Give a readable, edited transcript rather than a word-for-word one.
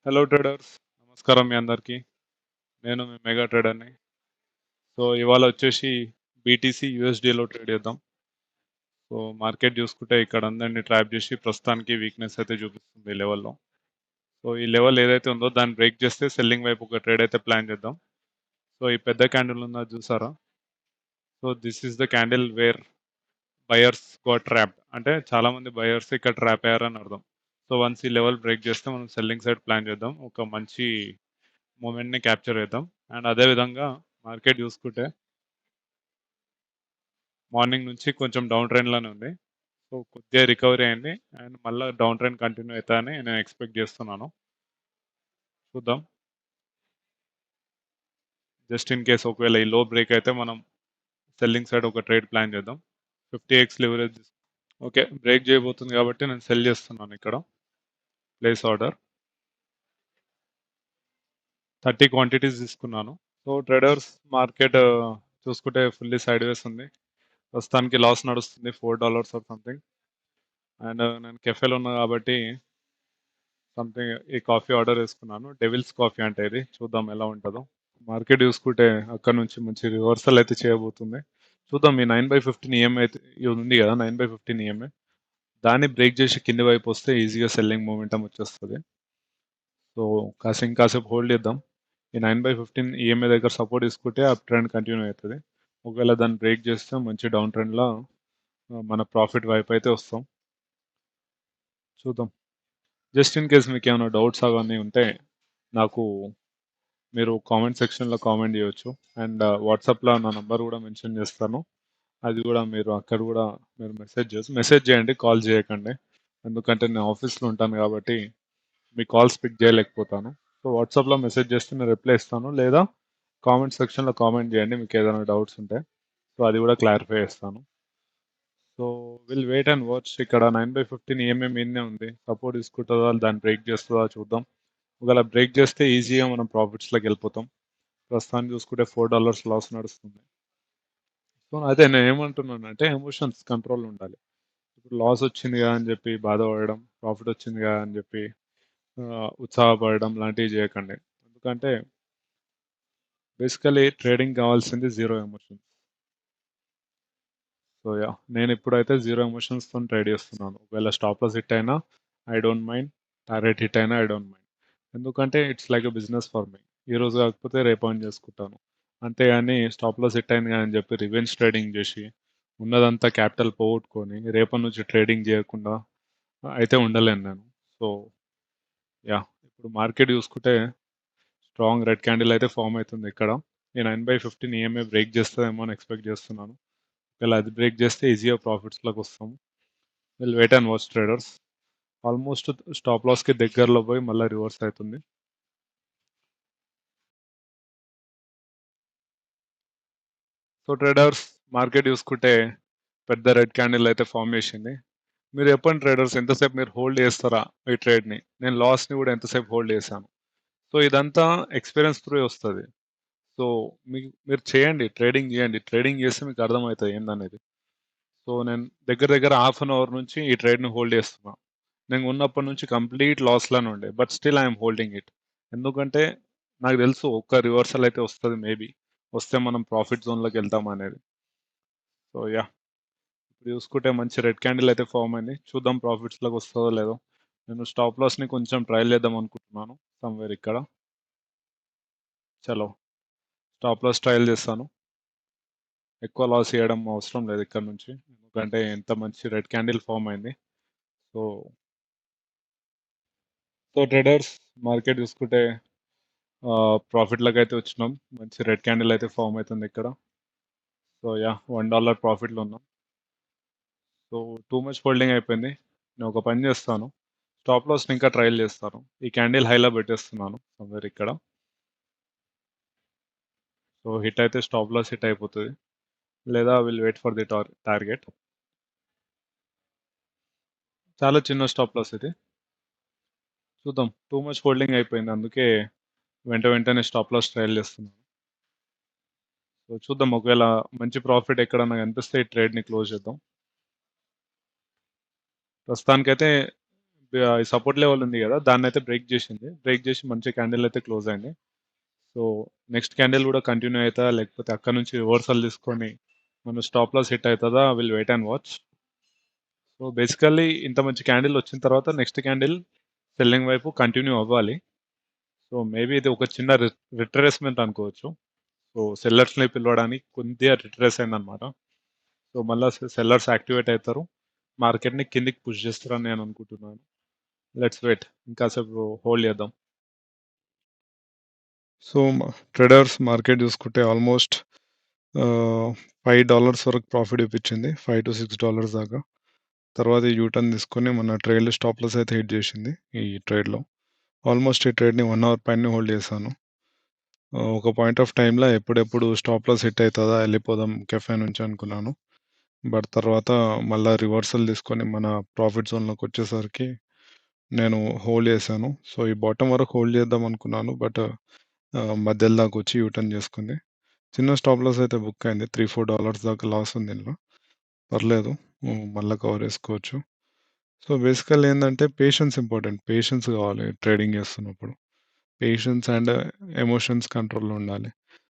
Hello traders, నమస్కారం మీ అందరికీ. నేను మీ మెగా ట్రేడర్ని. సో ఇవాళ వచ్చేసి బీటీసీ యూఎస్డీలో ట్రేడ్ చేద్దాం. సో మార్కెట్ చూసుకుంటే ఇక్కడ అందరినీ ట్రాప్ చేసి ప్రస్తుతానికి వీక్నెస్ అయితే చూపిస్తుంది ఈ లెవెల్లో. సో ఈ లెవెల్ ఏదైతే ఉందో దాన్ని బ్రేక్ చేస్తే సెల్లింగ్ వైపు ఒక ట్రేడ్ అయితే ప్లాన్ చేద్దాం. సో ఈ పెద్ద క్యాండిల్ ఉన్నది చూసారా? So this is the candle where buyers got trap, అంటే చాలా మంది బయర్స్ ఇక్కడ ట్రాప్ అయ్యారని అర్థం. సో వన్స్ ఈ లెవెల్ బ్రేక్ చేస్తే మనం సెల్లింగ్ సైడ్ ప్లాన్ చేద్దాం, ఒక మంచి మూమెంట్ని క్యాప్చర్ చేద్దాం. అండ్ అదే విధంగా మార్కెట్ చూసుకుంటే మార్నింగ్ నుంచి కొంచెం డౌన్ ట్రెండ్లోనే ఉంది. సో కొద్దిగా రికవరీ అయింది అండ్ మళ్ళీ డౌన్ ట్రెండ్ కంటిన్యూ అవుతాయని నేను ఎక్స్పెక్ట్ చేస్తున్నాను. చూద్దాం. జస్ట్ ఇన్ కేస్ ఒకవేళ ఈ లో బ్రేక్ అయితే మనం సెల్లింగ్ సైడ్ ఒక ట్రేడ్ ప్లాన్ చేద్దాం. 50x leverage. ఓకే, బ్రేక్ చేయబోతుంది కాబట్టి నేను సెల్ చేస్తున్నాను ఇక్కడ. ప్లేస్ ఆర్డర్ 30 క్వాంటిటీస్ తీసుకున్నాను. సో ట్రేడర్స్ మార్కెట్ చూసుకుంటే ఫుల్లీ సైడ్ వేస్ ఉంది. ప్రస్తుతానికి లాస్ నడుస్తుంది $4 ఆర్ సంథింగ్. అండ్ నేను కెఫేలో ఉన్నా కాబట్టి సంథింగ్ ఈ కాఫీ ఆర్డర్ చేసుకున్నాను. డెవిల్స్ కాఫీ అంటే ఇది, చూద్దాం ఎలా ఉంటుందో. మార్కెట్ చూసుకుంటే అక్కడ నుంచి మంచి రివర్సల్ అయితే చేయబోతుంది. చూద్దాం. ఈ 9/15 ఈఎంఐ అయితే ఇది ఉంది కదా, 9/15 ఈఎంఐ దాన్ని బ్రేక్ చేసి కింది వైపు వస్తే ఈజీగా సెల్లింగ్ మూమెంటం వచ్చేస్తుంది. సో ఇంకాసేపు హోల్డ్ చేద్దాం. ఈ 9/15 ఈఎంఐ దగ్గర సపోర్ట్ తీసుకుంటే అప్ ట్రెండ్ కంటిన్యూ అవుతుంది. ఒకవేళ దాన్ని బ్రేక్ చేస్తే మంచి డౌన్ ట్రెండ్లో మన ప్రాఫిట్ వైపు అయితే వస్తాం. చూద్దాం. జస్ట్ ఇన్ కేస్ మీకు ఏమైనా డౌట్స్ అవన్నీ ఉంటే నాకు మీరు కామెంట్ సెక్షన్లో కామెంట్ చేయొచ్చు. అండ్ వాట్సాప్లో నా నంబర్ కూడా మెన్షన్ చేస్తాను. అది కూడా మీరు అక్కడ కూడా మీరు మెసేజ్ చేయండి, కాల్ చేయకండి. ఎందుకంటే నేను ఆఫీస్లో ఉంటాను కాబట్టి మీ కాల్స్ పిక్ చేయలేకపోతాను. సో వాట్సాప్లో మెసేజ్ చేస్తే నేను రిప్లై ఇస్తాను, లేదా కామెంట్ సెక్షన్లో కామెంట్ చేయండి మీకు ఏదైనా డౌట్స్ ఉంటే. సో అది కూడా క్లారిఫై చేస్తాను. So will wait and watch. ఇక్కడ 9/15 ఈఎంఐ మీదనే ఉంది. సపోర్ట్ తీసుకుంటుందా, దాన్ని బ్రేక్ చేస్తుందా చూద్దాం. ఒకవేళ బ్రేక్ చేస్తే ఈజీగా మనం ప్రాఫిట్స్లోకి వెళ్ళిపోతాం. ప్రస్తుతానికి చూసుకుంటే $4 లాస్ నడుస్తుంది. సో అదే నేను ఏమంటున్నాను అంటే ఎమోషన్స్ కంట్రోల్ ఉండాలి. ఇప్పుడు లాస్ వచ్చింది కదా అని చెప్పి బాధపడడం, ప్రాఫిట్ వచ్చింది కదా అని చెప్పి ఉత్సాహపడడం లాంటివి చేయకండి. ఎందుకంటే బేసికలీ ట్రేడింగ్ కావాల్సింది జీరో ఎమోషన్స్. సో యా, నేను ఇప్పుడైతే జీరో ఎమోషన్స్తో ట్రేడ్ చేస్తున్నాను. ఒకవేళ స్టాప్ లాస్ హిట్ అయినా I don't mind, target hit అయినా ఐ డోంట్ మైండ్. ఎందుకంటే it's like a business for me. ఈ రోజు కాకపోతే రేపు ఆన్ చేసుకుంటాను. అంతేగాని స్టాప్ లాస్ హిట్ అయింది అని చెప్పి రివెంజ్ ట్రేడింగ్ చేసి ఉన్నదంతా క్యాపిటల్ పోగొట్టుకొని రేపటి నుంచి ట్రేడింగ్ చేయకుండా అయితే ఉండలేను నేను. సో యా, ఇప్పుడు మార్కెట్ చూసుకుంటే స్ట్రాంగ్ రెడ్ క్యాండిల్ అయితే ఫామ్ అవుతుంది ఇక్కడ. ఈ 9/15 ఈఎంఐ బ్రేక్ చేస్తుందేమో అని ఎక్స్పెక్ట్ చేస్తున్నాను. ఒకవేళ అది బ్రేక్ చేస్తే ఈజీగా ప్రాఫిట్స్లోకి వస్తాము. Will wait and watch traders. Almost stop లాస్కి దగ్గరలో పోయి మళ్ళీ రివర్స్ అవుతుంది. సో ట్రేడర్స్ మార్కెట్ చూసుకుంటే పెద్ద రెడ్ క్యాండిల్ అయితే ఫామ్ చేసింది. మీరు చెప్పండి ట్రేడర్స్, ఎంతసేపు మీరు హోల్డ్ చేస్తారా ఈ ట్రేడ్ని? నేను లాస్ని కూడా ఎంతసేపు హోల్డ్ చేశాను. సో ఇదంతా ఎక్స్పీరియన్స్ త్రూ వస్తుంది. సో మీరు చేయండి, ట్రేడింగ్ చేయండి. ట్రేడింగ్ చేస్తే మీకు అర్థమవుతుంది ఏందనేది. సో నేను దగ్గర దగ్గర హాఫ్ అన్ అవర్ నుంచి ఈ ట్రేడ్ని హోల్డ్ చేస్తున్నా. నేను ఉన్నప్పటి నుంచి కంప్లీట్ లాస్లోనే ఉండే, but still I'm holding it. ఎందుకంటే నాకు తెలుసు ఒక్క రివర్సల్ అయితే వస్తుంది, మేబీ వస్తే మనం ప్రాఫిట్ జోన్లోకి వెళ్తాం అనేది. సో యా, ఇప్పుడు చూసుకుంటే మంచి రెడ్ క్యాండిల్ అయితే ఫామ్ అయింది. చూద్దాం ప్రాఫిట్స్లోకి వస్తుందో లేదో. నేను స్టాప్ లాస్ని కొంచెం ట్రయల్ చేద్దాం అనుకుంటున్నాను సమ్వేర్ ఇక్కడ. చలో స్టాప్ లాస్ ట్రయల్ చేస్తాను. ఎక్కువ లాస్ చేయడం అవసరం లేదు ఇక్కడ నుంచి, ఎందుకంటే ఎంత మంచి రెడ్ క్యాండిల్ ఫామ్ అయింది. సో సో ట్రేడర్స్ మార్కెట్ చూసుకుంటే ప్రాఫిట్లకు అయితే వచ్చినాం. మంచి రెడ్ క్యాండిల్ అయితే ఫామ్ అవుతుంది ఇక్కడ. సో యా, $1 ప్రాఫిట్లో ఉన్నాం. సో టూ మచ్ హోల్డింగ్ అయిపోయింది. నేను ఒక పని చేస్తాను, స్టాప్ లాస్ని ఇంకా ట్రయల్ చేస్తాను. ఈ క్యాండిల్ హైలో పెట్టేస్తున్నాను సమ్వేర్ ఇక్కడ. సో హిట్ అయితే స్టాప్ లాస్ హిట్ అయిపోతుంది, లేదా will wait for the target. చాలా చిన్న స్టాప్ లాస్ ఇది. చూద్దాం. టూ మచ్ హోల్డింగ్ అయిపోయింది, అందుకే వెంటనే స్టాప్ లాస్ ట్రయల్ చేస్తున్నాను. సో చూద్దాం, ఒకవేళ మంచి ప్రాఫిట్ ఎక్కడన్నా కనిపిస్తే ఈ ట్రేడ్ని క్లోజ్ చేద్దాం. ప్రస్తుతానికైతే సపోర్ట్ లెవెల్ ఉంది కదా, దాన్నయితే బ్రేక్ చేసింది. బ్రేక్ చేసి మంచి క్యాండిల్ అయితే క్లోజ్ అయింది. సో నెక్స్ట్ క్యాండిల్ కూడా కంటిన్యూ అవుతుందా, లేకపోతే అక్కడ నుంచి రివర్సల్ తీసుకొని మన స్టాప్ లాస్ హిట్ అవుతుందా, will wait and watch. So basically ఇంత మంచి క్యాండిల్ వచ్చిన తర్వాత నెక్స్ట్ క్యాండిల్ సెల్లింగ్ వైపు కంటిన్యూ అవ్వాలి. సో మేబీ ఇది ఒక చిన్న రిట్రేస్మెంట్ అనుకోవచ్చు. సో సెల్లర్స్ని పిలవడానికి కొద్దిగా రిట్రేస్ అయిందనమాట. సో మళ్ళీ సెల్లర్స్ యాక్టివేట్ అవుతారు, మార్కెట్ని కిందికి పుష్ చేస్తారని నేను అనుకుంటున్నాను. లెట్స్ వెయిట్, ఇంకాసేపు హోల్డ్ చేద్దాం. సో ట్రేడర్స్ మార్కెట్ చూసుకుంటే ఆల్మోస్ట్ $5 వరకు ప్రాఫిట్ ఇప్పించింది, $5 to $6 దాకా. తర్వాత యూటర్న్ తీసుకొని మన ట్రేడ్లో స్టాప్ లాస్ అయితే హిట్ చేసింది. ఈ ట్రేడ్లో ఆల్మోస్ట్ ఈ ట్రేడ్ని 1 అవర్ పైన హోల్డ్ చేశాను. ఒక పాయింట్ ఆఫ్ టైంలో ఎప్పుడెప్పుడు స్టాప్ లాస్ హిట్ అవుతుందా, వెళ్ళిపోదాం కెఫే నుంచి అనుకున్నాను. బట్ తర్వాత మళ్ళీ రివర్సల్ తీసుకొని మన ప్రాఫిట్ జోన్లోకి వచ్చేసరికి నేను హోల్డ్ చేశాను. సో ఈ బాటమ్ వరకు హోల్డ్ చేద్దాం అనుకున్నాను, బట్ మధ్యలో దాకా వచ్చి యూటర్న్ చేసుకుంది. చిన్న స్టాప్ లాస్ అయితే బుక్ అయింది, $3-4 దాకా లాస్ ఉంది ఇందులో. పర్లేదు, మళ్ళీ కవర్ చేసుకోవచ్చు. సో బేసికల్ ఏంటంటే పేషెన్స్ ఇంపార్టెంట్. పేషెన్స్ కావాలి ట్రేడింగ్ చేస్తున్నప్పుడు. పేషెన్స్ అండ్ ఎమోషన్స్ కంట్రోల్లో ఉండాలి.